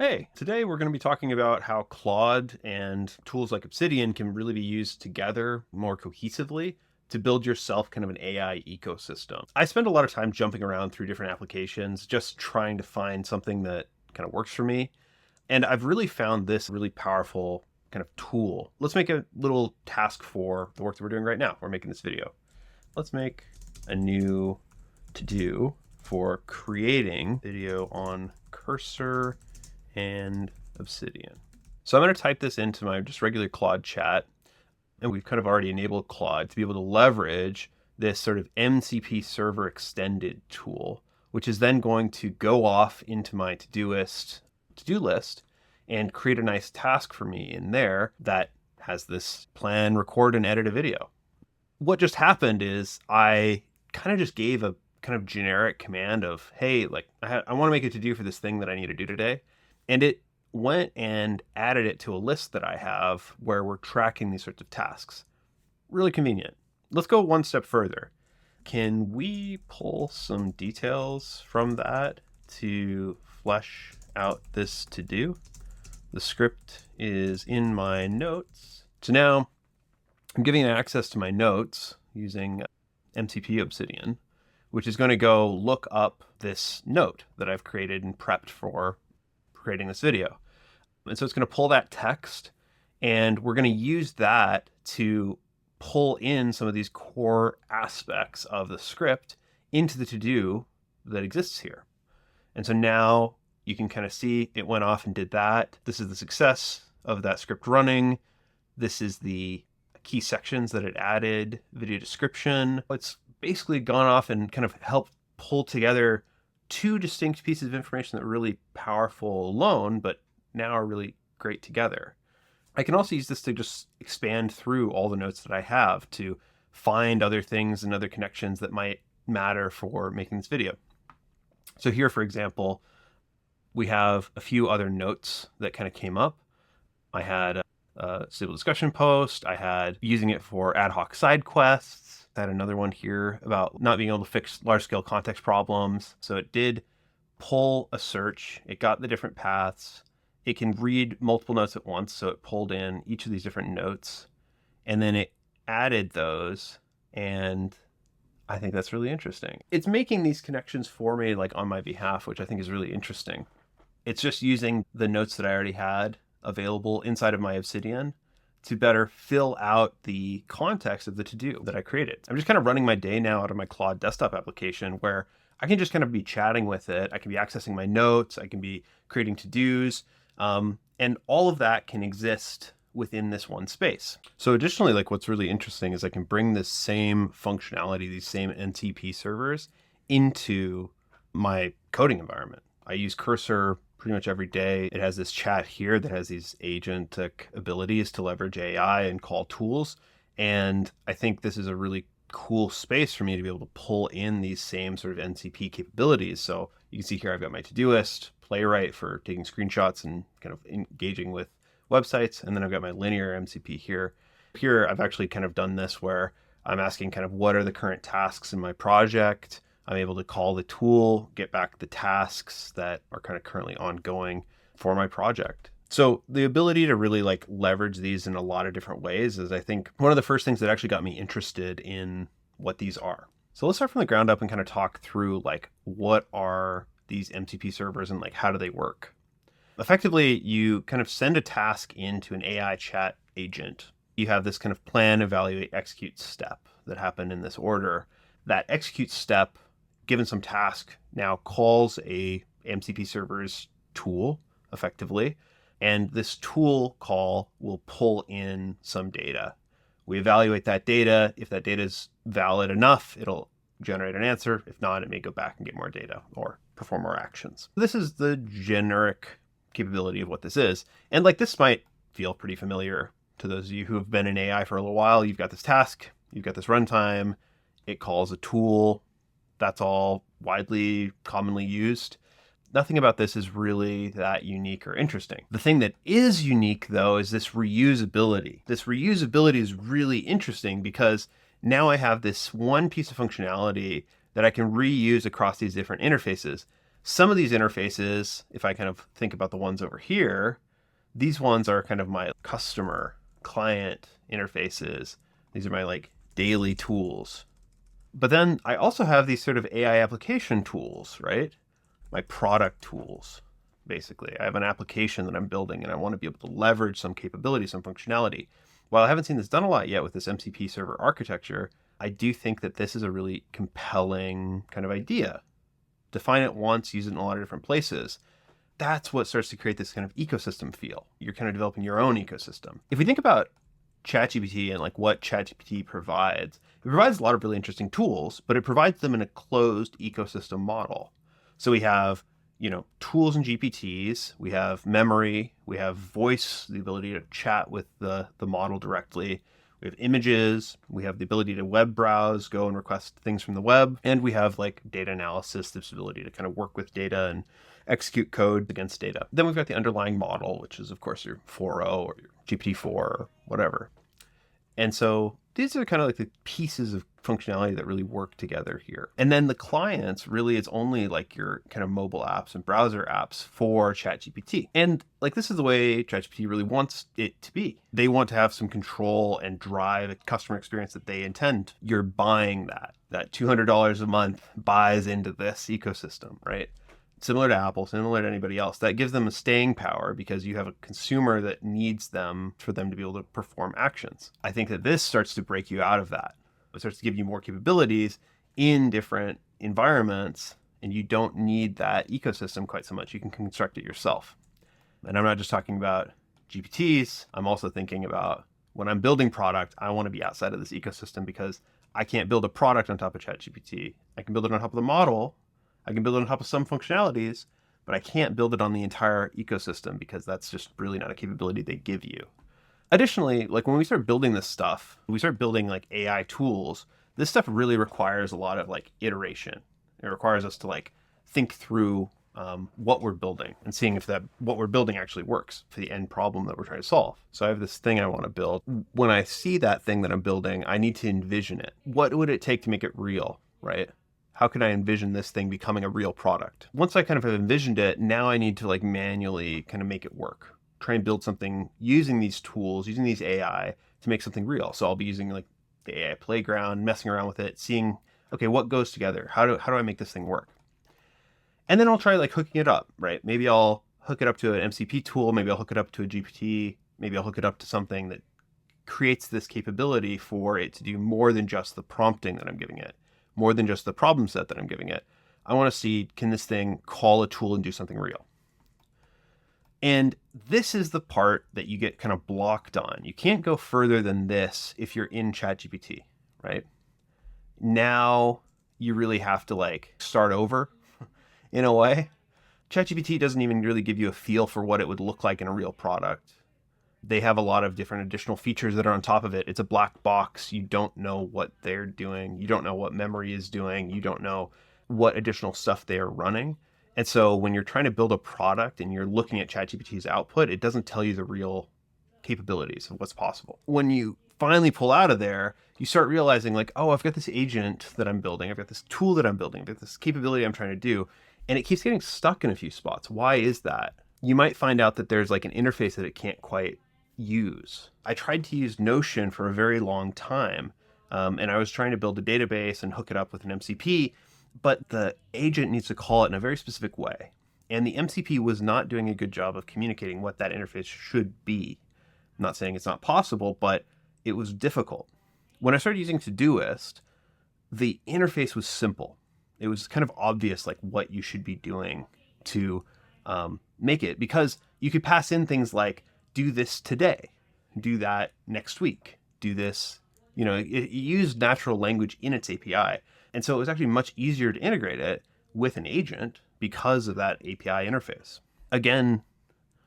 Hey, today we're going to be talking about how Claude and tools like Obsidian can really be used together more cohesively to build yourself kind of an AI ecosystem. I spend a lot of time jumping around through different applications, just trying to find something that kind of works for me. And I've really found this really powerful kind of tool. Let's make a little task for the work that we're doing right now. We're making this video. Let's make a new to-do for creating video on cursor and Obsidian. So I'm going to type this into my just regular Claude chat, and we've kind of already enabled Claude to be able to leverage this sort of MCP server extended tool, which is then going to go off into my to-do list and create a nice task for me in there that has this plan, record, and edit a video. What just happened is I kind of just gave a kind of generic command of, hey, like I want to make a to-do for this thing that I need to do today. And it went and added it to a list that I have where we're tracking these sorts of tasks. Really convenient. Let's go one step further. Can we pull some details from that to flesh out this to-do? The script is in my notes. So now I'm giving it access to my notes using MCP Obsidian, which is going to go look up this note that I've created and prepped for creating this video. And so it's going to pull that text, and we're going to use that to pull in some of these core aspects of the script into the to-do that exists here. And so now you can kind of see it went off and did that. This is the success of that script running. This is the key sections that it added, video description. It's basically gone off and kind of helped pull together two distinct pieces of information that are really powerful alone, but now are really great together. I can also use this to just expand through all the notes that I have to find other things and other connections that might matter for making this video. So here, for example, we have a few other notes that kind of came up. I had a stable discussion post. I had using it for ad hoc side quests. I had another one here about not being able to fix large-scale context problems. So it did pull a search. It got the different paths. It can read multiple notes at once. So it pulled in each of these different notes, and then it added those. And I think that's really interesting. It's making these connections for me, like on my behalf, which I think is really interesting. It's just using the notes that I already had available inside of my Obsidian to better fill out the context of the to-do that I created. I'm just kind of running my day now out of my Claude desktop application where I can just kind of be chatting with it. I can be accessing my notes. I can be creating to-dos. And all of that can exist within this one space. So additionally, like what's really interesting is I can bring this same functionality, these same MCP servers into my coding environment. I use Cursor pretty much every day. It has this chat here that has these agentic abilities to leverage AI and call tools. And I think this is a really cool space for me to be able to pull in these same sort of MCP capabilities. So you can see here, I've got my Todoist, Playwright for taking screenshots and kind of engaging with websites. And then I've got my linear MCP here. Here, I've actually kind of done this where I'm asking kind of what are the current tasks in my project. I'm able to call the tool, get back the tasks that are kind of currently ongoing for my project. So the ability to really like leverage these in a lot of different ways is, I think, one of the first things that actually got me interested in what these are. So let's start from the ground up and kind of talk through like what are these MCP servers and like how do they work? Effectively, you kind of send a task into an AI chat agent. You have this kind of plan, evaluate, execute step that happen in this order. That execute step, given some task, now calls a MCP servers tool effectively. And this tool call will pull in some data. We evaluate that data. If that data is valid enough, it'll generate an answer. If not, it may go back and get more data or perform more actions. This is the generic capability of what this is. And like this might feel pretty familiar to those of you who have been in AI for a little while. You've got this task, you've got this runtime, it calls a tool. That's all widely, commonly used. Nothing about this is really that unique or interesting. The thing that is unique, though, is this reusability. This reusability is really interesting because now I have this one piece of functionality that I can reuse across these different interfaces. Some of these interfaces, if I kind of think about the ones over here, these ones are kind of my customer client interfaces. These are my like daily tools. But then I also have these sort of AI application tools, right? My product tools, basically. I have an application that I'm building and I want to be able to leverage some capability, some functionality. While I haven't seen this done a lot yet with this MCP server architecture, I do think that this is a really compelling kind of idea. Define it once, use it in a lot of different places. That's what starts to create this kind of ecosystem feel. You're kind of developing your own ecosystem. If we think about ChatGPT and like what ChatGPT provides, it provides a lot of really interesting tools, but it provides them in a closed ecosystem model. So we have, tools and GPTs, we have memory, we have voice, the ability to chat with the model directly. We have images, we have the ability to web browse, go and request things from the web, and we have like data analysis, this ability to kind of work with data and execute code against data. Then we've got the underlying model, which is of course your 4.0 or your GPT-4 or whatever. And so these are kind of like the pieces of functionality that really work together here. And then the clients, really, it's only like your kind of mobile apps and browser apps for ChatGPT. And like this is the way ChatGPT really wants it to be. They want to have some control and drive a customer experience that they intend. You're buying that. That $200 a month buys into this ecosystem, right? Similar to Apple, similar to anybody else. That gives them a staying power because you have a consumer that needs them for them to be able to perform actions. I think that this starts to break you out of that. It starts to give you more capabilities in different environments, and you don't need that ecosystem quite so much. You can construct it yourself. And I'm not just talking about GPTs. I'm also thinking about when I'm building product, I want to be outside of this ecosystem because I can't build a product on top of ChatGPT. I can build it on top of the model. I can build it on top of some functionalities, but I can't build it on the entire ecosystem because that's just really not a capability they give you. Additionally, like when we start building this stuff, we start building like AI tools, this stuff really requires a lot of like iteration. It requires us to like think through what we're building and seeing if that what we're building actually works for the end problem that we're trying to solve. So I have this thing I want to build. When I see that thing that I'm building, I need to envision it. What would it take to make it real, right? How can I envision this thing becoming a real product? Once I kind of have envisioned it, now I need to like manually kind of make it work. Try and build something using these tools, using these AI to make something real. So I'll be using like the AI playground, messing around with it, seeing, okay, what goes together? How do I make this thing work? And then I'll try like hooking it up, right? Maybe I'll hook it up to an MCP tool. Maybe I'll hook it up to a GPT. Maybe I'll hook it up to something that creates this capability for it to do more than just the prompting that I'm giving it. More than just the problem set that I'm giving it. I want to see, can this thing call a tool and do something real? And this is the part that you get kind of blocked on. You can't go further than this if you're in ChatGPT, right? Now you really have to like start over in a way. ChatGPT doesn't even really give you a feel for what it would look like in a real product. They have a lot of different additional features that are on top of it. It's a black box. You don't know what they're doing. You don't know what memory is doing. You don't know what additional stuff they are running. And so when you're trying to build a product and you're looking at ChatGPT's output, it doesn't tell you the real capabilities of what's possible. When you finally pull out of there, you start realizing like, oh, I've got this agent that I'm building. I've got this tool that I'm building. I've got this capability I'm trying to do. And it keeps getting stuck in a few spots. Why is that? You might find out that there's like an interface that it can't quite use. I tried to use Notion for a very long time, and I was trying to build a database and hook it up with an MCP, but the agent needs to call it in a very specific way. And the MCP was not doing a good job of communicating what that interface should be. I'm not saying it's not possible, but it was difficult. When I started using Todoist, the interface was simple. It was kind of obvious like what you should be doing to make it, because you could pass in things like, do this today, do that next week, do this, it used natural language in its API. And so it was actually much easier to integrate it with an agent because of that API interface. Again,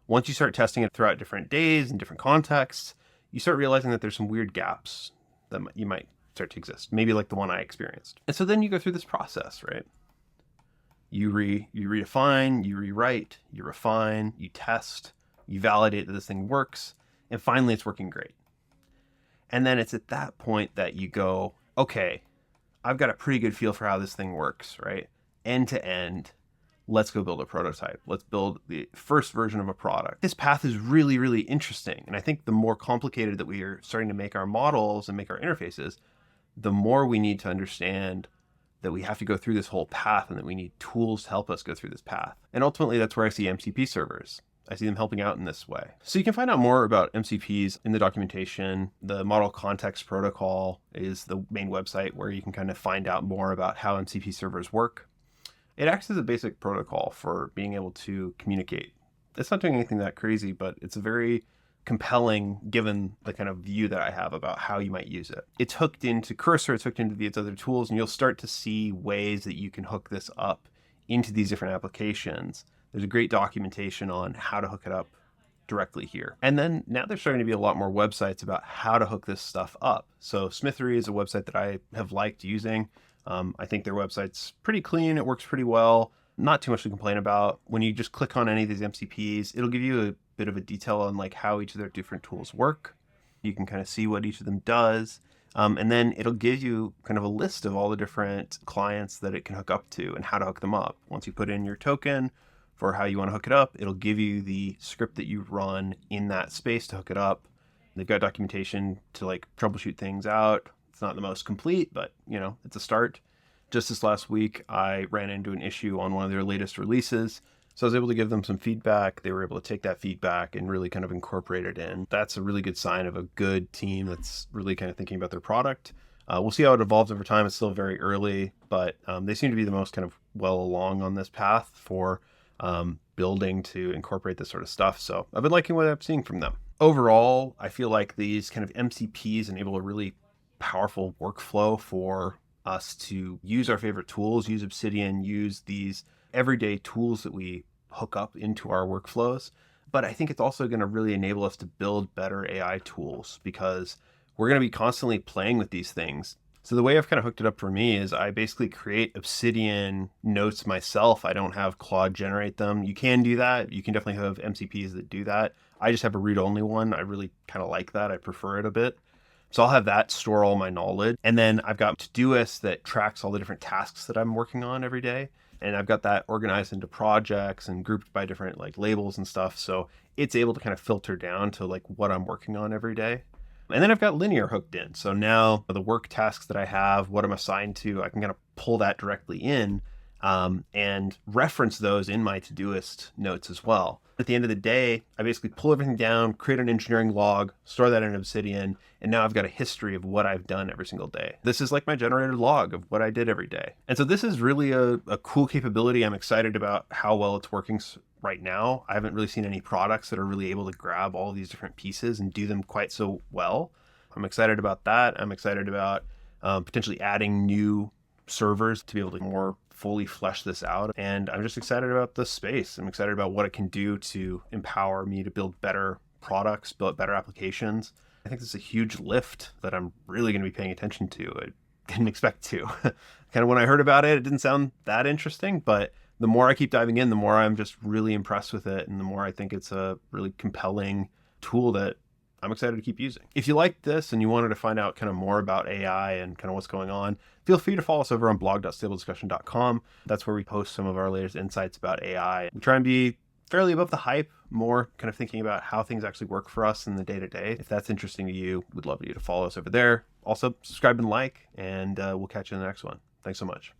once you start testing it throughout different days and different contexts, you start realizing that there's some weird gaps that you might start to exist, maybe like the one I experienced. And so then you go through this process, right? You redefine, you rewrite, you refine, you test, you validate that this thing works, and finally it's working great. And then it's at that point that you go, okay, I've got a pretty good feel for how this thing works, right? End to end. let's go build a prototype. Let's build the first version of a product. This path is really, really interesting. And I think the more complicated that we are starting to make our models and make our interfaces, the more we need to understand that we have to go through this whole path and that we need tools to help us go through this path. And ultimately, that's where I see MCP servers. I see them helping out in this way. So you can find out more about MCPs in the documentation. The Model Context Protocol is the main website where you can kind of find out more about how MCP servers work. It acts as a basic protocol for being able to communicate. It's not doing anything that crazy, but it's a very compelling given the kind of view that I have about how you might use it. It's hooked into Cursor, it's hooked into these other tools, and you'll start to see ways that you can hook this up into these different applications. There's a great documentation on how to hook it up directly here. And then now there's starting to be a lot more websites about how to hook this stuff up. So Smithery is a website that I have liked using. I think their website's pretty clean. It works pretty well. Not too much to complain about. When you just click on any of these MCPs, it'll give you a bit of a detail on like how each of their different tools work. You can kind of see what each of them does. And then it'll give you kind of a list of all the different clients that it can hook up to and how to hook them up. Once you put in your token for how you want to hook it up, it'll give you the script that you run in that space to hook it up. They've got documentation to like troubleshoot things out. It's not the most complete, but you know, it's a start. Just this last week, I ran into an issue on one of their latest releases. So I was able to give them some feedback. They were able to take that feedback and really kind of incorporate it in. That's a really good sign of a good team that's really kind of thinking about their product. We'll see how it evolves over time. It's still very early, but they seem to be the most kind of well along on this path for building to incorporate this sort of stuff. So I've been liking what I'm seeing from them. Overall, I feel like these kind of MCPs enable a really powerful workflow for us to use our favorite tools, use Obsidian, use these everyday tools that we hook up into our workflows. But I think it's also going to really enable us to build better AI tools because we're going to be constantly playing with these things. So the way I've kind of hooked it up for me is I basically create Obsidian notes myself. I don't have Claude generate them. You can do that. You can definitely have MCPs that do that. I just have a read-only one. I really kind of like that. I prefer it a bit. So I'll have that store all my knowledge. And then I've got Todoist that tracks all the different tasks that I'm working on every day. And I've got that organized into projects and grouped by different like labels and stuff. So it's able to kind of filter down to like what I'm working on every day. And then I've got Linear hooked in. So now the work tasks that I have, what I'm assigned to, I can kind of pull that directly in and reference those in my Todoist notes as well. At the end of the day, I basically pull everything down, create an engineering log, store that in Obsidian, and now I've got a history of what I've done every single day. This is like my generated log of what I did every day. And so this is really a cool capability. I'm excited about how well it's working right now. I haven't really seen any products that are really able to grab all these different pieces and do them quite so well. I'm excited about that. I'm excited about potentially adding new servers to be able to more fully flesh this out. And I'm just excited about the space. I'm excited about what it can do to empower me to build better products, build better applications. I think this is a huge lift that I'm really going to be paying attention to. I didn't expect to. Kind of when I heard about it, it didn't sound that interesting, but the more I keep diving in, the more I'm just really impressed with it. And the more I think it's a really compelling tool that I'm excited to keep using. If you liked this and you wanted to find out kind of more about AI and kind of what's going on, feel free to follow us over on blog.stablediscussion.com. That's where we post some of our latest insights about AI. We try and be fairly above the hype, more kind of thinking about how things actually work for us in the day-to-day. If that's interesting to you, we'd love you to follow us over there. Also, subscribe and like, and we'll catch you in the next one. Thanks so much.